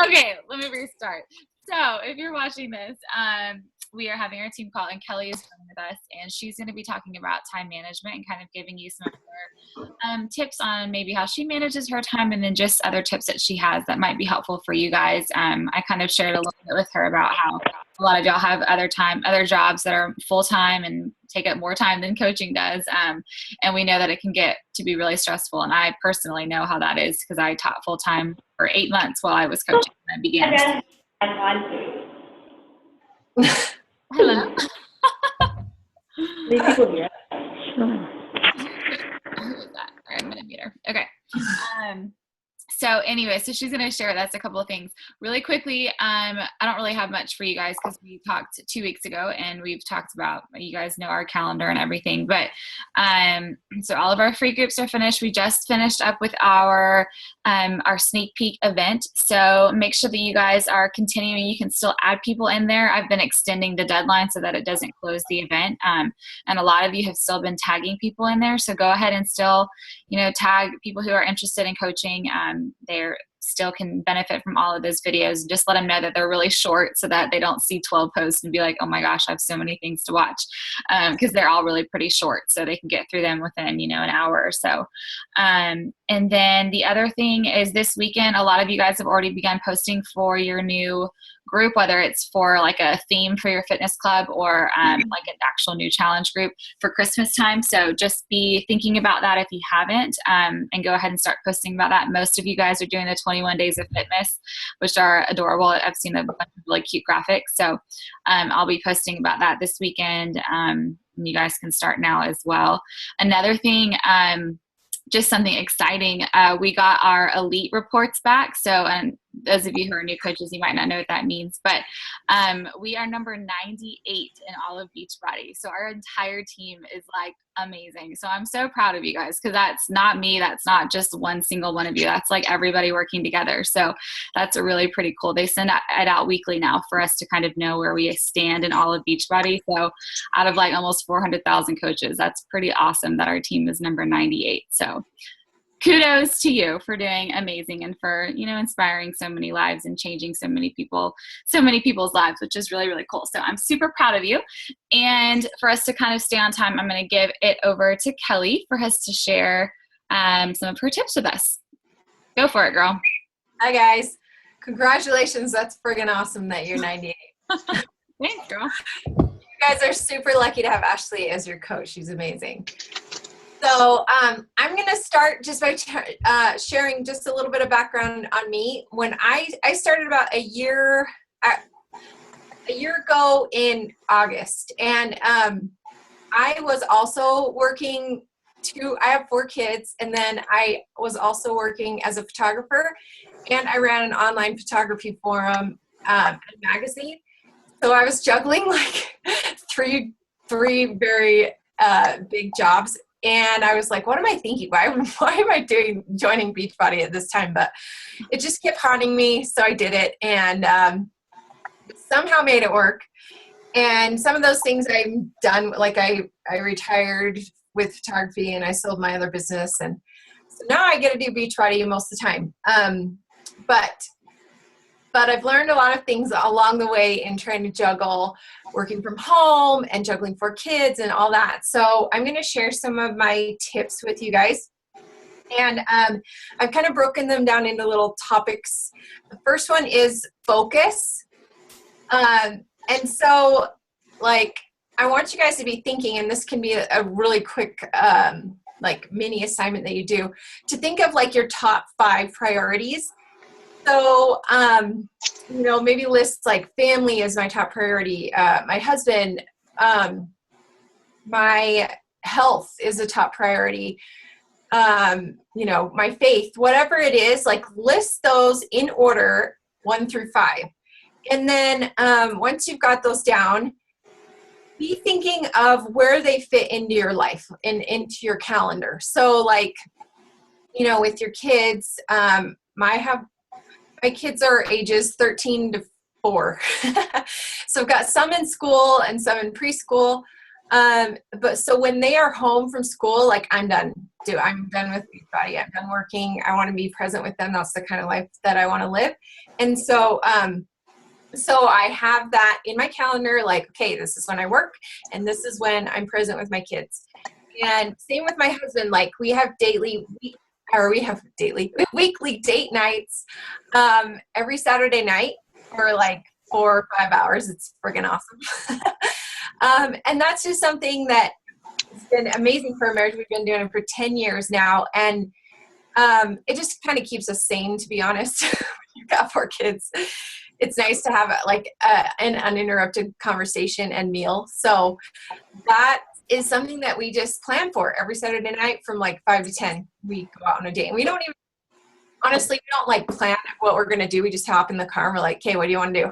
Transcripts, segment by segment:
Okay, let me restart. So if you're watching this, we are having our team call, and Kelli is joining with us, and she's going to be talking about time management and kind of giving you some of her tips on maybe how she manages her time, and then just other tips that she has that might be helpful for you guys. I kind of shared a little bit with her about how a lot of y'all have other jobs that are full-time and take up more time than coaching does. And we know that it can get to be really stressful. And I personally know how that is because I taught full-time for 8 months while I was coaching when I began. Hello. Many people here. Who was that? All right, I'm gonna mute her. Okay. So anyway, so she's going to share with us a couple of things really quickly. I don't really have much for you guys because we talked 2 weeks ago and we've talked about, you guys know our calendar and everything, but so all of our free groups are finished. We just finished up with our sneak peek event. So make sure that you guys are continuing. You can still add people in there. I've been extending the deadline so that it doesn't close the event. And a lot of you have still been tagging people in there. So go ahead and still, tag people who are interested in coaching. They're still can benefit from all of those videos. Just let them know that they're really short so that they don't see 12 posts and be like, oh my gosh, I have so many things to watch, because they're all really pretty short, so they can get through them within, an hour or so. And then the other thing is this weekend, a lot of you guys have already begun posting for your new group, whether it's for like a theme for your fitness club or like an actual new challenge group for Christmas time. So just be thinking about that if you haven't, and go ahead and start posting about that. Most of you guys are doing the 21 days of fitness, which are adorable. I've seen a bunch of really cute graphics. So I'll be posting about that this weekend. You guys can start now as well. Another thing, just something exciting. We got our elite reports back. So, and those of you who are new coaches, you might not know what that means, but we are number 98 in all of Beachbody. So our entire team is like amazing. So I'm so proud of you guys, because that's not me. That's not just one single one of you. That's like everybody working together. So that's a really pretty cool. They send it out weekly now for us to kind of know where we stand in all of Beachbody. So out of like almost 400,000 coaches, that's pretty awesome that our team is number 98. So kudos to you for doing amazing and for, inspiring so many lives and changing so many people's lives, which is really, really cool. So I'm super proud of you. And for us to kind of stay on time, I'm going to give it over to Kelli for us to share some of her tips with us. Go for it, girl. Hi, guys. Congratulations. That's friggin' awesome that you're 98. Thanks, girl. You guys are super lucky to have Ashley as your coach. She's amazing. So I'm going to start just by sharing just a little bit of background on me. When I started about a year ago in August, and I was also working I have 4 kids, and then I was also working as a photographer, and I ran an online photography forum and magazine. So I was juggling like three very big jobs. And I was like, what am I thinking? Why am I joining Beachbody at this time? But it just kept haunting me. So I did it, and somehow made it work. And some of those things I've done, like I retired with photography and I sold my other business. And so now I get to do Beachbody most of the time. But I've learned a lot of things along the way in trying to juggle working from home and juggling 4 kids and all that. So I'm going to share some of my tips with you guys. And I've kind of broken them down into little topics. The first one is focus. And so, like, I want you guys to be thinking, and this can be a really quick like mini assignment that you do, to think of like your top 5 priorities. So, maybe list like family is my top priority. My husband, my health is a top priority. My faith, whatever it is, like list those in order 1 through 5. And then once you've got those down, be thinking of where they fit into your life and into your calendar. So like, with your kids, my kids are ages 13 to 4. So I've got some in school and some in preschool. But so when they are home from school, like I'm done. I'm done with Beachbody. I'm done working. I want to be present with them. That's the kind of life that I want to live. And so, so I have that in my calendar, like, okay, this is when I work and this is when I'm present with my kids. And same with my husband, like we have weekly date nights, every Saturday night for like 4 or 5 hours. It's friggin' awesome. And that's just something that has been amazing for our marriage. We've been doing it for 10 years now. And it just kind of keeps us sane, to be honest. You've got 4 kids. It's nice to have an uninterrupted conversation and meal. So that is something that we just plan for every Saturday night from like 5 to 10. We go out on a date. And we don't even, honestly, we don't like plan what we're going to do. We just hop in the car and we're like, okay, what do you want to do?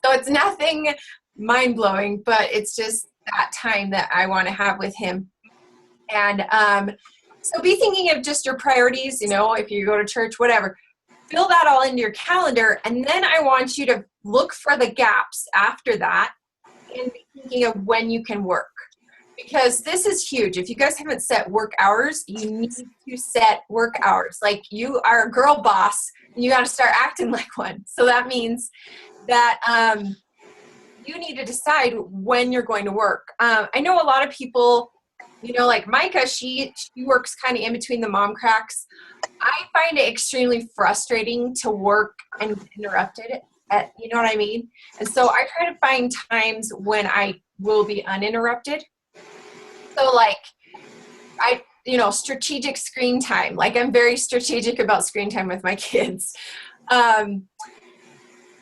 So it's nothing mind blowing, but it's just that time that I want to have with him. And so be thinking of just your priorities, you know, if you go to church, whatever. Fill that all into your calendar, and then I want you to look for the gaps after that and be thinking of when you can work. Because this is huge. If you guys haven't set work hours, you need to set work hours. Like you are a girl boss, and you got to start acting like one. So that means that you need to decide when you're going to work. I know a lot of people, you know, like Micah, she works kind of in between the mom cracks. I find it extremely frustrating to work and get interrupted you know what I mean? And so I try to find times when I will be uninterrupted. So like strategic screen time. Like I'm very strategic about screen time with my kids.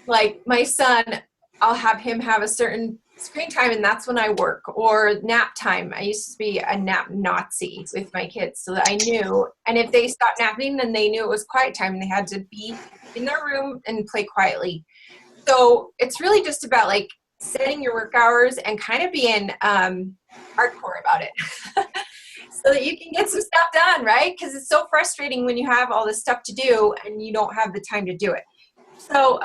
Like my son, I'll have him have a certain screen time and that's when I work, or nap time. I used to be a nap Nazi with my kids so that I knew, and if they stopped napping, then they knew it was quiet time and they had to be in their room and play quietly. So it's really just about like setting your work hours and kind of being hardcore about it so that you can get some stuff done, right? Because it's so frustrating when you have all this stuff to do and you don't have the time to do it. So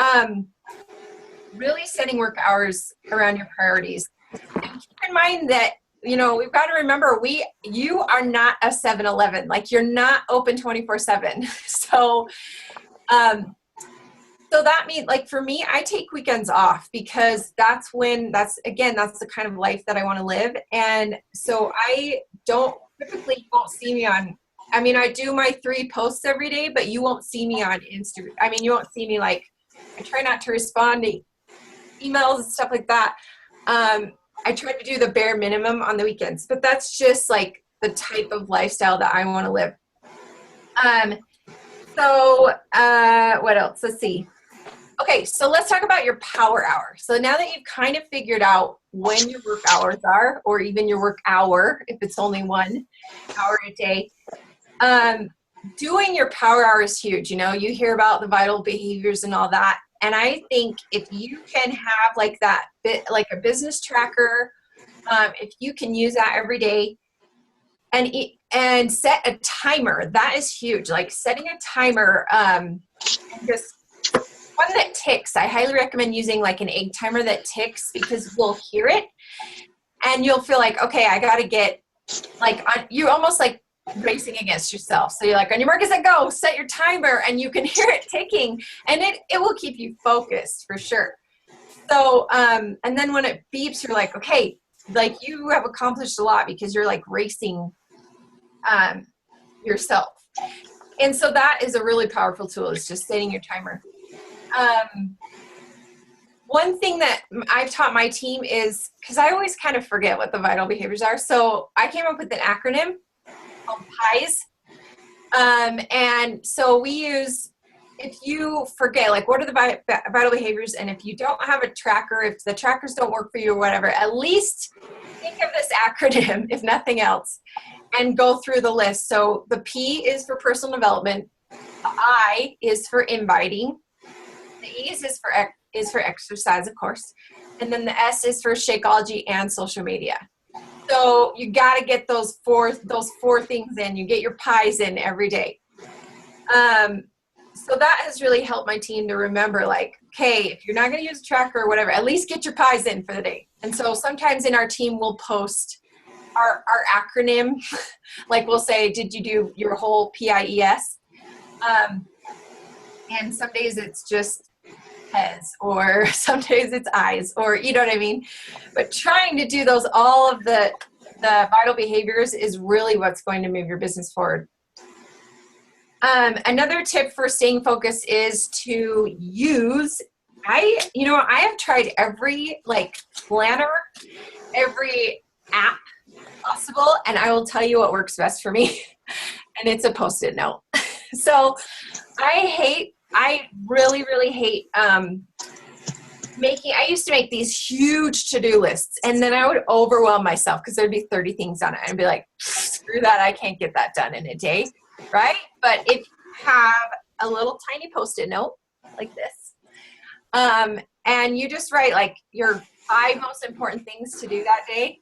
really setting work hours around your priorities. And keep in mind that, you know, we've got to remember you are not a 7-Eleven. Like you're not open 24/7. So, so that means, like for me, I take weekends off because that's the kind of life that I want to live. And so I typically won't see me on, I mean, I do my 3 posts every day, but you won't see me on Instagram. I mean, you won't see me like, I try not to respond to emails and stuff like that. I try to do the bare minimum on the weekends, but that's just like the type of lifestyle that I want to live. So what else? Let's see. Okay, so let's talk about your power hour. So now that you've kind of figured out when your work hours are, or even your work hour, if it's only 1 hour a day, doing your power hour is huge. You know, you hear about the vital behaviors and all that. And I think if you can have like that bit, like a business tracker, if you can use that every day and set a timer, that is huge. Like setting a timer, and just one that ticks. I highly recommend using like an egg timer that ticks because we'll hear it and you'll feel like, okay, I got to get like, you almost like racing against yourself. So you're like, on your mark, set, go, set your timer, and you can hear it ticking, and it will keep you focused for sure. So, and then when it beeps, you're like, okay, like you have accomplished a lot because you're like racing yourself. And so that is a really powerful tool, is just setting your timer. One thing that I've taught my team is, because I always kind of forget what the vital behaviors are. So I came up with an acronym called PIES. And so we use, if you forget, like what are the vital behaviors, and if you don't have a tracker, if the trackers don't work for you or whatever, at least think of this acronym, if nothing else, and go through the list. So the P is for personal development. The I is for inviting. The E is for exercise, of course. And then the S is for Shakeology and social media. So you got to get those four things in. You get your pies in every day. So that has really helped my team to remember, like, okay, if you're not going to use a tracker or whatever, at least get your pies in for the day. And so sometimes in our team, we'll post our acronym. Like we'll say, did you do your whole PIES? And some days it's just heads, or some days it's eyes, or you know what I mean? But trying to do those, all of the vital behaviors is really what's going to move your business forward. Another tip for staying focused is to use, I have tried every planner, every app possible, and I will tell you what works best for me. And it's a Post-it note. So I really, really hate I used to make these huge to-do lists, and then I would overwhelm myself because there'd be 30 things on it. I'd be like, screw that, I can't get that done in a day, right? But if you have a little tiny Post-it note like this, and you just write like your 5 most important things to do that day,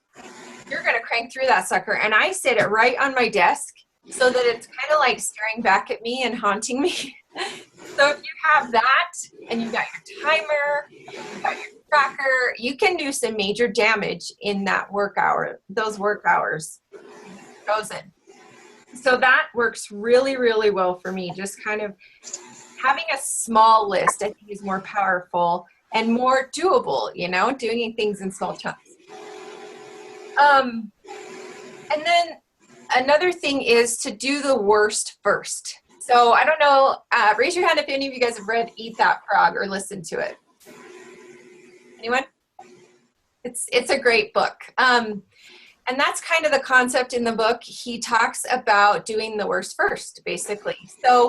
you're going to crank through that sucker. And I set it right on my desk so that it's kind of like staring back at me and haunting me. So if you have that and you've got your timer, you've got your tracker, you can do some major damage in that those work hours chosen. So that works really, really well for me. Just kind of having a small list, I think, is more powerful and more doable, doing things in small chunks. And then another thing is to do the worst first. So I don't know, raise your hand if any of you guys have read Eat That Frog or listened to it. Anyone? It's a great book. And that's kind of the concept in the book. He talks about doing the worst first, basically. So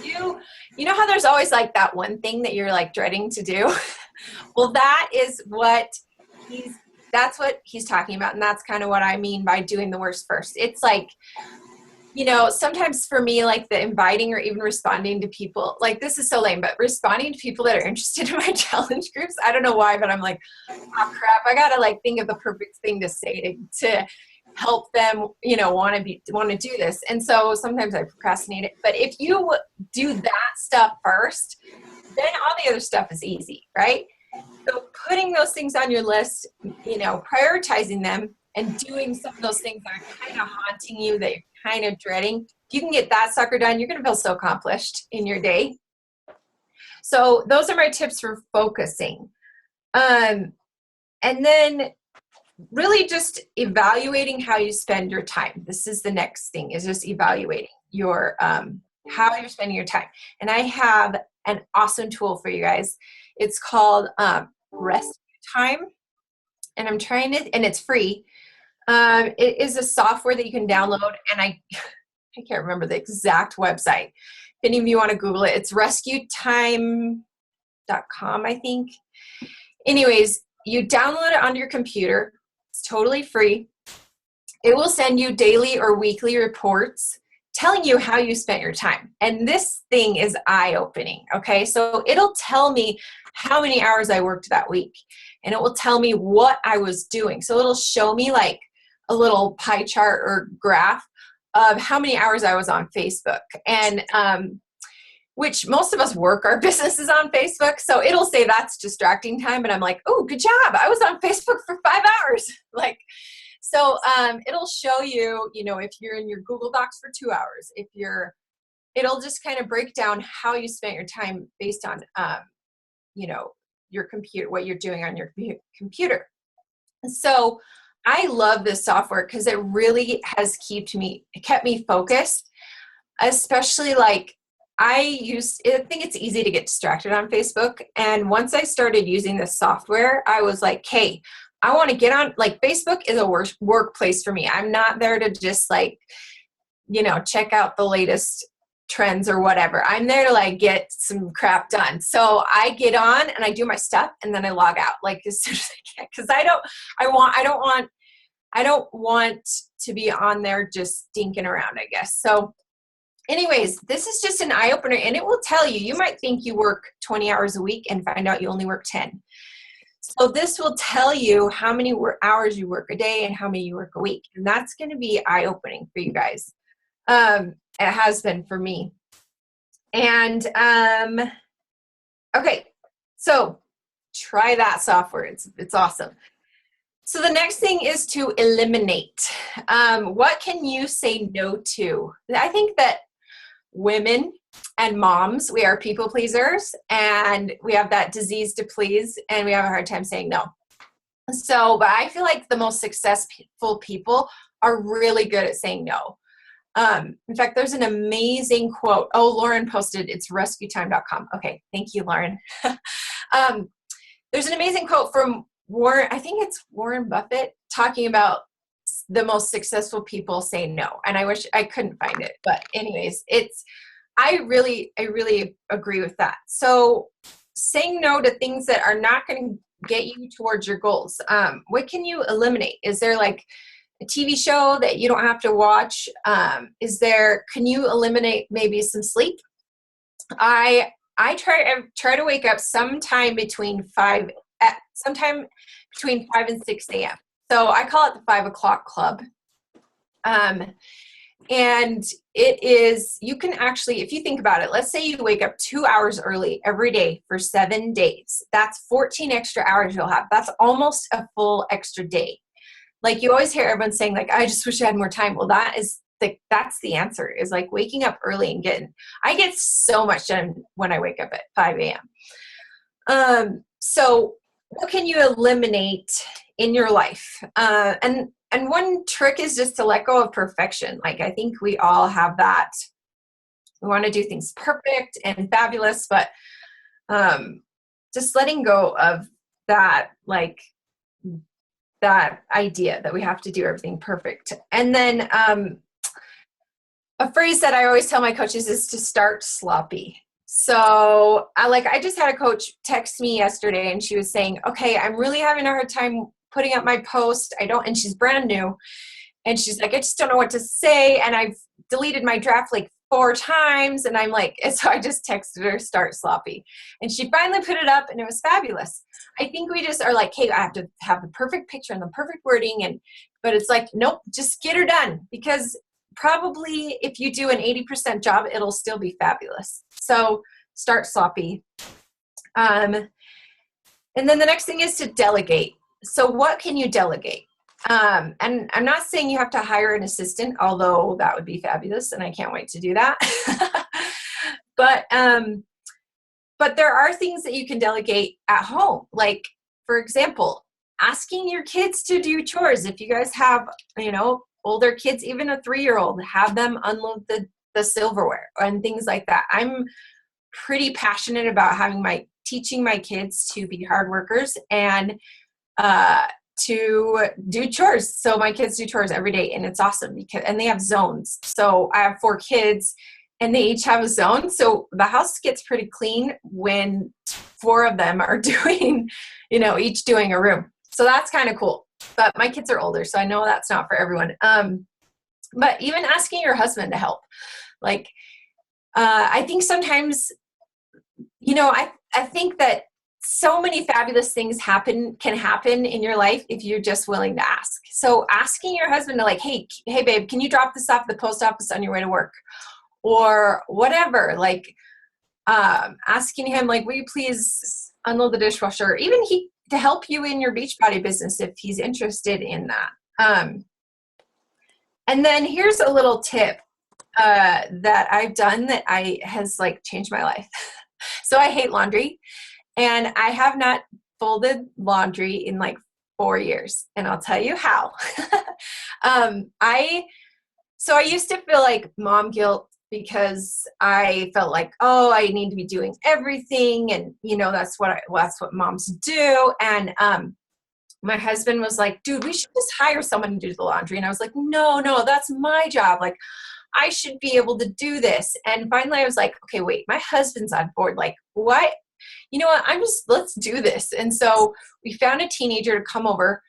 you know how there's always like that one thing that you're like dreading to do? Well, that's what he's talking about. And that's kind of what I mean by doing the worst first. It's like, sometimes for me, like the inviting or even responding to people, like this is so lame, but responding to people that are interested in my challenge groups, I don't know why, but I'm like, oh crap, I gotta like think of the perfect thing to say to help them, want to do this. And so sometimes I procrastinate it. But if you do that stuff first, then all the other stuff is easy, right? So putting those things on your list, prioritizing them and doing some of those things that are kind of haunting you, that you're kind of dreading, if you can get that sucker done, you're going to feel so accomplished in your day. So those are my tips for focusing. And then really just evaluating how you spend your time. This is the next thing, is just evaluating your how you're spending your time. And I have an awesome tool for you guys. It's called Rescue Time. And and it's free. It is a software that you can download, and I can't remember the exact website. If any of you want to Google it, it's rescuetime.com, I think. Anyways, you download it onto your computer. It's totally free. It will send you daily or weekly reports telling you how you spent your time. And this thing is eye-opening, okay? So it'll tell me how many hours I worked that week, and it will tell me what I was doing. So it'll show me like a little pie chart or graph of how many hours I was on Facebook. And which most of us work our businesses on Facebook. So it'll say that's distracting time. And I'm like, oh, good job. I was on Facebook for 5 hours. So it'll show you, if you're in your Google Docs for 2 hours, it'll just kind of break down how you spent your time based on, your computer, what you're doing on your computer. So I love this software because it really has kept me focused, especially I think it's easy to get distracted on Facebook. And once I started using this software, I was like, hey, I want to get on, Facebook is a workplace for me. I'm not there to just check out the latest trends or whatever. I'm there to get some crap done. So I get on and I do my stuff and then I log out as soon as I can. Cause I don't want to be on there just stinking around, I guess. So anyways, this is just an eye opener, and it will tell you might think you work 20 hours a week and find out you only work 10. So this will tell you how many hours you work a day and how many you work a week. And that's going to be eye-opening for you guys. It has been for me. And okay, so try that software. It's awesome. So the next thing is to eliminate. What can you say no to? I think that women and moms, we are people pleasers, and we have that disease to please, and we have a hard time saying no. So, but I feel like the most successful people are really good at saying no. In fact, there's an amazing quote. Oh, Lauren posted, it's rescuetime.com. Okay, thank you, Lauren. There's an amazing quote from Warren, I think it's Warren Buffett, talking about the most successful people say no. And I wish I couldn't find it. But anyways, I really agree with that. So saying no to things that are not going to get you towards your goals. What can you eliminate? Is there like a TV show that you don't have to watch? Can you eliminate maybe some sleep? I try to wake up sometime between 5 and 6 a.m. So I call it the 5 o'clock club. And it is, you can actually, if you think about it, let's say you wake up 2 hours early every day for 7 days. That's 14 extra hours you'll have. That's almost a full extra day. Like you always hear everyone saying like, I just wish I had more time. Well, that's the answer, is like waking up early and I get so much done when I wake up at 5 a.m. So what can you eliminate in your life? And one trick is just to let go of perfection. Like I think we all have that. We want to do things perfect and fabulous, but just letting go of that, like that idea that we have to do everything perfect. And then a phrase that I always tell my coaches is to start sloppy. So I just had a coach text me yesterday and she was saying, okay, I'm really having a hard time putting up my post. And she's brand new. And she's like, I just don't know what to say. And I've deleted my draft like 4 times. And I'm like, and so I just texted her, start sloppy. And she finally put it up and it was fabulous. I think we just are like, hey, I have to have the perfect picture and the perfect wording. But it's like, nope, just get her done, because probably if you do an 80% job, it'll still be fabulous. So start sloppy. And then the next thing is to delegate. So what can you delegate? And I'm not saying you have to hire an assistant, although that would be fabulous and I can't wait to do that. But there are things that you can delegate at home. Like, for example, asking your kids to do chores. If you guys have, older kids, even a 3-year-old, have them unload the silverware and things like that. I'm pretty passionate about teaching my kids to be hard workers and to do chores. So my kids do chores every day and it's awesome and they have zones. So I have 4 kids and they each have a zone. So the house gets pretty clean when 4 of them are doing, each doing a room. So that's kind of cool. But my kids are older, so I know that's not for everyone. But even asking your husband to help. Like, I think sometimes, I think that so many fabulous things can happen in your life if you're just willing to ask. So asking your husband to like, hey babe, can you drop this off at the post office on your way to work? Or whatever, like asking him like, will you please unload the dishwasher? Even to help you in your Beachbody business if he's interested in that. And then here's a little tip that I've done that has like changed my life. So I hate laundry. And I have not folded laundry in like 4 years. And I'll tell you how. I used to feel like mom guilt because I felt like, oh, I need to be doing everything. And, that's what moms do. And my husband was like, dude, we should just hire someone to do the laundry. And I was like, no, that's my job. Like, I should be able to do this. And finally I was like, okay, wait, my husband's on board. Like, what? You know what? Let's do this. And so we found a teenager to come over.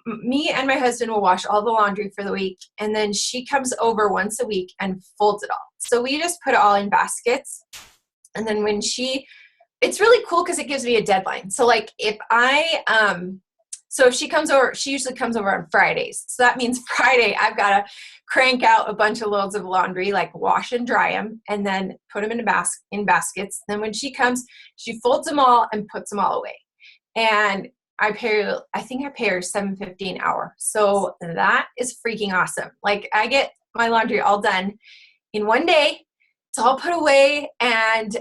Me and my husband will wash all the laundry for the week. And then she comes over once a week and folds it all. So we just put it all in baskets. And then it's really cool because it gives me a deadline. So like if I So if she comes over, she usually comes over on Fridays. So that means Friday, I've got to crank out a bunch of loads of laundry, like wash and dry them, and then put them in baskets. Then when she comes, she folds them all and puts them all away. And I think I pay her $7.50 an hour. So that is freaking awesome. Like I get my laundry all done in one day. It's all put away, and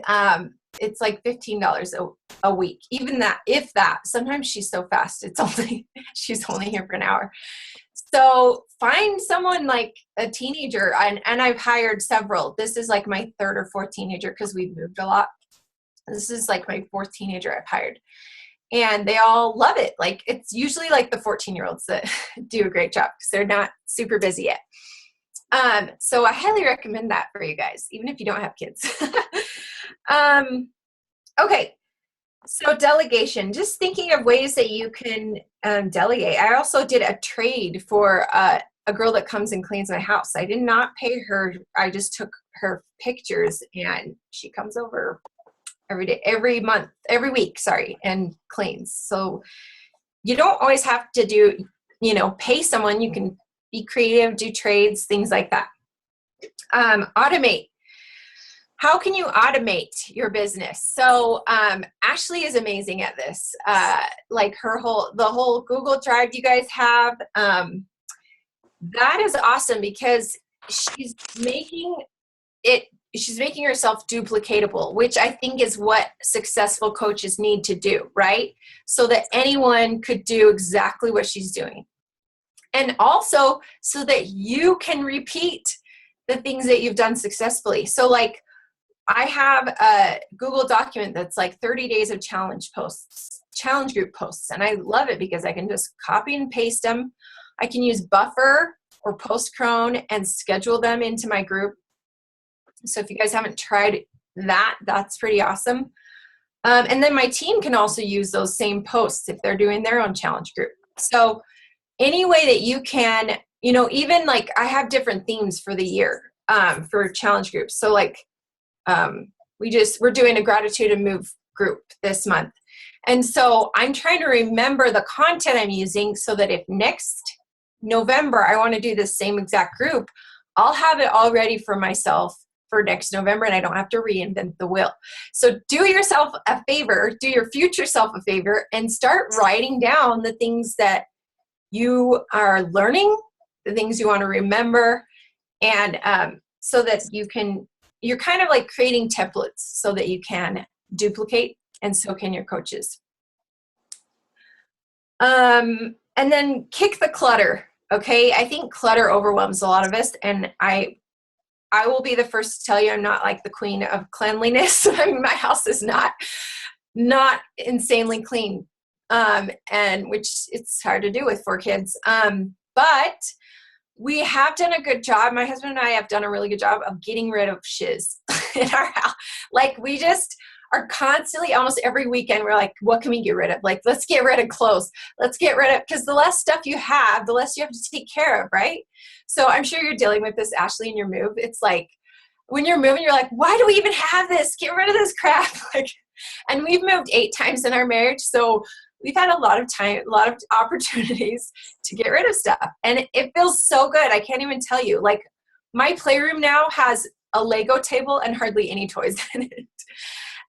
it's like $15 a week. Even that, if that. Sometimes she's so fast, she's only here for an hour. So find someone like a teenager, and I've hired several. This is like my third or fourth teenager because we've moved a lot. This is like my fourth teenager I've hired. And they all love it. Like it's usually like the 14-year-olds that do a great job because they're not super busy yet. So I highly recommend that for you guys, even if you don't have kids. Okay. So delegation, just thinking of ways that you can delegate. I also did a trade for a girl that comes and cleans my house. I did not pay her. I just took her pictures, and she comes over every day, every week, and cleans. So you don't always have to pay someone. You can be creative, do trades, things like that. Automate. How can you automate your business? So Ashley is amazing at this. Like the whole Google Drive you guys have, that is awesome because she's making herself duplicatable, which I think is what successful coaches need to do, right? So that anyone could do exactly what she's doing. And also so that you can repeat the things that you've done successfully. So like I have a Google document that's like 30 days of challenge group posts. And I love it because I can just copy and paste them. I can use Buffer or Postchrome and schedule them into my group. So if you guys haven't tried that, that's pretty awesome. And then my team can also use those same posts if they're doing their own challenge group. So any way that you can, even like I have different themes for the year for challenge groups. So like we're doing a gratitude and move group this month. And so I'm trying to remember the content I'm using so that if next November I want to do the same exact group, I'll have it all ready for myself for next November, and I don't have to reinvent the wheel. So do yourself a favor, do your future self a favor, and start writing down the things that you are learning, the things you want to remember, and so that you're kind of like creating templates so that you can duplicate, and so can your coaches. And then kick the clutter, okay? I think clutter overwhelms a lot of us, and I will be the first to tell you I'm not like the queen of cleanliness. I mean, my house is not insanely clean, and which it's hard to do with 4 kids. But we have done a good job. My husband and I have done a really good job of getting rid of shiz in our house. Like we just are constantly, almost every weekend, we're like, what can we get rid of? Like, let's get rid of clothes. Let's get rid of, because the less stuff you have, the less you have to take care of, right? So I'm sure you're dealing with this, Ashley, in your move. It's like, when you're moving, you're like, why do we even have this? Get rid of this crap. Like, and we've moved 8 times in our marriage. So we've had a lot of time, a lot of opportunities to get rid of stuff. And it feels so good. I can't even tell you. Like my playroom now has a Lego table and hardly any toys in it.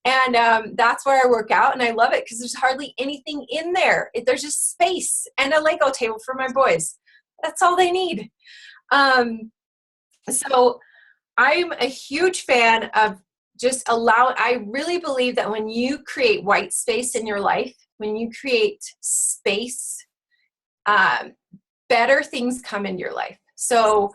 And that's where I work out. And I love it because there's hardly anything in there. There's just space and a Lego table for my boys. That's all they need. So I'm a huge fan of just I really believe that when you create white space in your life, when you create space, better things come into your life. So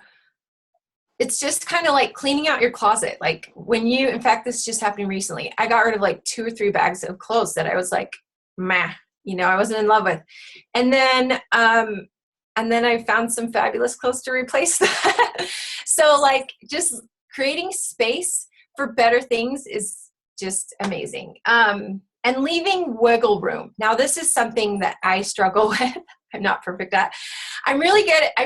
it's just kind of like cleaning out your closet. Like in fact, this just happened recently. I got rid of like 2 or 3 bags of clothes that I was like, meh, I wasn't in love with. And then I found some fabulous clothes to replace that. So like just creating space for better things is just amazing. And leaving wiggle room. Now this is something that I struggle with. I'm not perfect at. I'm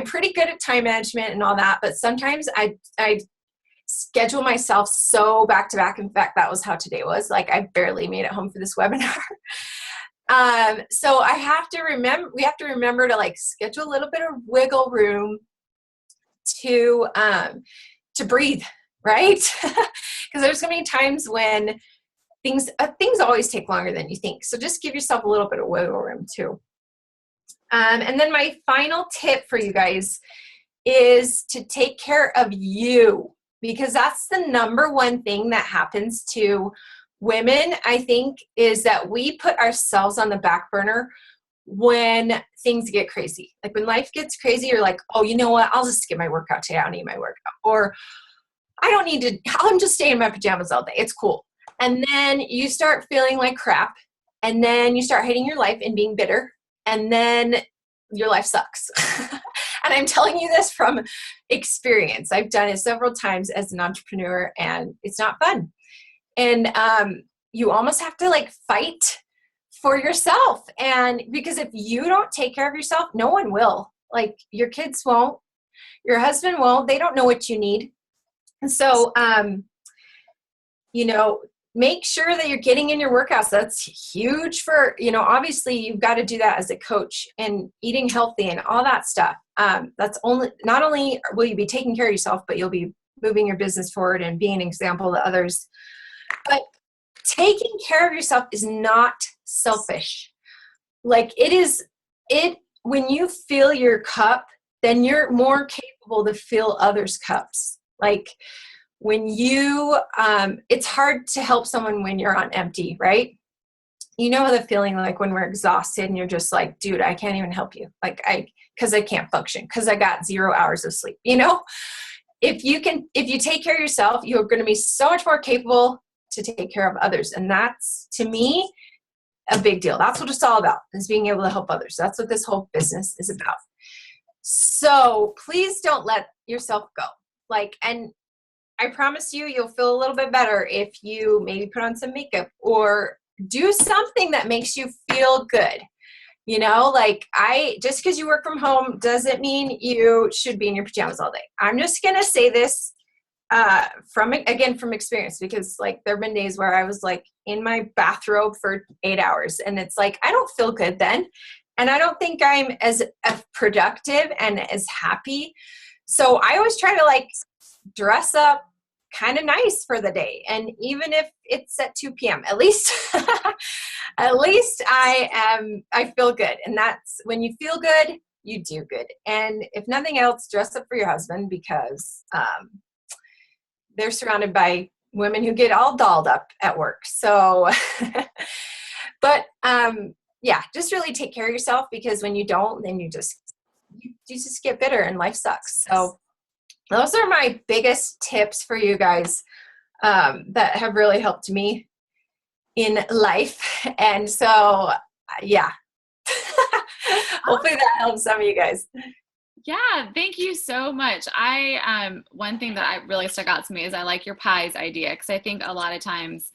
pretty good at time management and all that, but sometimes I schedule myself so back to back. In fact, that was how today was. Like I barely made it home for this webinar. So we have to remember to like schedule a little bit of wiggle room to breathe, right? Because there's going to be times when things always take longer than you think. So just give yourself a little bit of wiggle room too. And then my final tip for you guys is to take care of you, because that's the number one thing that happens to women, I think, is that we put ourselves on the back burner when things get crazy. Like when life gets crazy, you're like, oh, you know what? I'll just skip my workout today. I don't need my workout. Or I don't need to, I'm just staying in my pajamas all day. It's cool. And then you start feeling like crap. And then you start hating your life and being bitter. And then your life sucks. And I'm telling you this from experience. I've done it several times as an entrepreneur, and it's not fun. And you almost have to like fight for yourself. And because if you don't take care of yourself, no one will. Like your kids won't, your husband won't. They don't know what you need. And so, make sure that you're getting in your workouts. That's huge for, obviously you've got to do that as a coach, and eating healthy and all that stuff. Not only will you be taking care of yourself, but you'll be moving your business forward and being an example to others. But taking care of yourself is not selfish. Like when you fill your cup, then you're more capable to fill others' cups. Like when it's hard to help someone when you're on empty, right? You know the feeling like when we're exhausted and you're just like, dude, I can't even help you. Like because I can't function because I got 0 hours of sleep. If you take care of yourself, you're going to be so much more capable to take care of others. And that's, to me, a big deal. That's what it's all about, is being able to help others. That's what this whole business is about. So please don't let yourself go. And I promise you'll feel a little bit better if you maybe put on some makeup or do something that makes you feel good. Just because you work from home doesn't mean you should be in your pajamas all day. I'm just going to say this from experience, because there have been days where I was in my bathrobe for 8 hours, and it's I don't feel good then. And I don't think I'm as productive and as happy. So I always try to dress up kind of nice for the day. And even if it's at 2 p.m., at least I feel good. And that's when you feel good, you do good. And if nothing else, dress up for your husband, because they're surrounded by women who get all dolled up at work. So, but just really take care of yourself, because when you don't, then you just get bitter and life sucks. So those are my biggest tips for you guys that have really helped me in life. And so, hopefully that helps some of you guys. Yeah, thank you so much. One thing that really stuck out to me is I like your pies idea, because I think a lot of times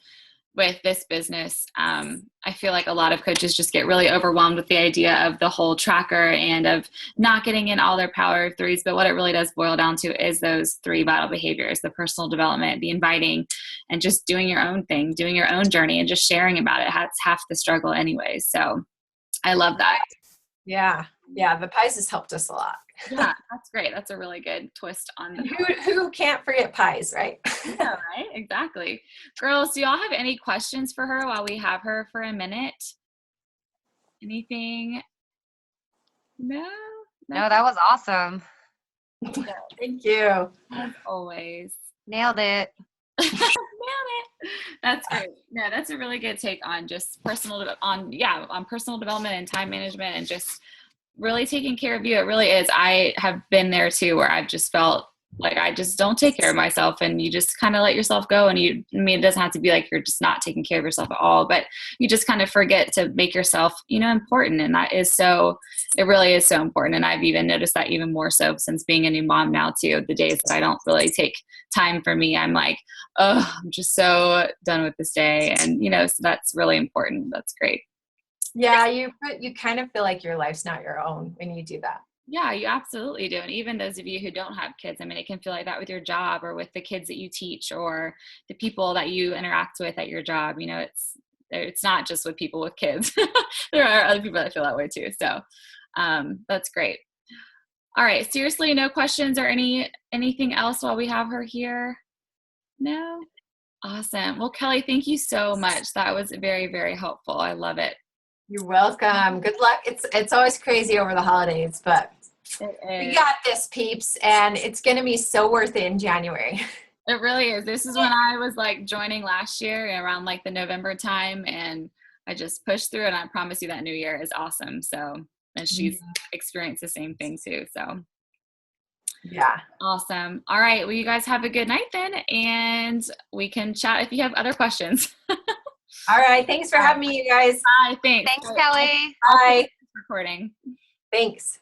with this business, I feel like a lot of coaches just get really overwhelmed with the idea of the whole tracker and of not getting in all their power threes. But what it really does boil down to is those 3 vital behaviors: the personal development, the inviting, and just doing your own thing, doing your own journey, and just sharing about it. That's half the struggle anyway. So I love that. Yeah. The pies has helped us a lot. Yeah, that's great. That's a really good twist on the who can't forget pies, right? Yeah, right. Exactly. Girls, do y'all have any questions for her while we have her for a minute? Anything? No, that was awesome. Thank you. As always. Nailed it. Nailed it. That's great. No, that's a really good take on just personal development and time management, and just really taking care of you. It really is. I have been there too, where I've just felt like I just don't take care of myself, and you just kind of let yourself go. And it doesn't have to be like you're just not taking care of yourself at all, but you just kind of forget to make yourself, important. And it really is so important. And I've even noticed that even more so since being a new mom now too. The days that I don't really take time for me, I'm like, oh, I'm just so done with this day. And, so that's really important. That's great. Yeah, you kind of feel like your life's not your own when you do that. Yeah, you absolutely do. And even those of you who don't have kids, it can feel like that with your job or with the kids that you teach or the people that you interact with at your job. it's not just with people with kids. There are other people that feel that way too. So that's great. All right. Seriously, no questions or anything else while we have her here? No? Awesome. Well, Kelli, thank you so much. That was very, very helpful. I love it. You're welcome. Good luck. It's always crazy over the holidays, but we got this, peeps, and it's going to be so worth it in January. It really is. This is when I was like joining last year around like the November time, and I just pushed through, and I promise you that new year is awesome. So, and she's experienced the same thing too. So yeah. Awesome. All right. Well, you guys have a good night then, and we can chat if you have other questions. All right. Thanks for having me, you guys. Bye. Thanks. Thanks, Kelli. Bye. Recording. Thanks.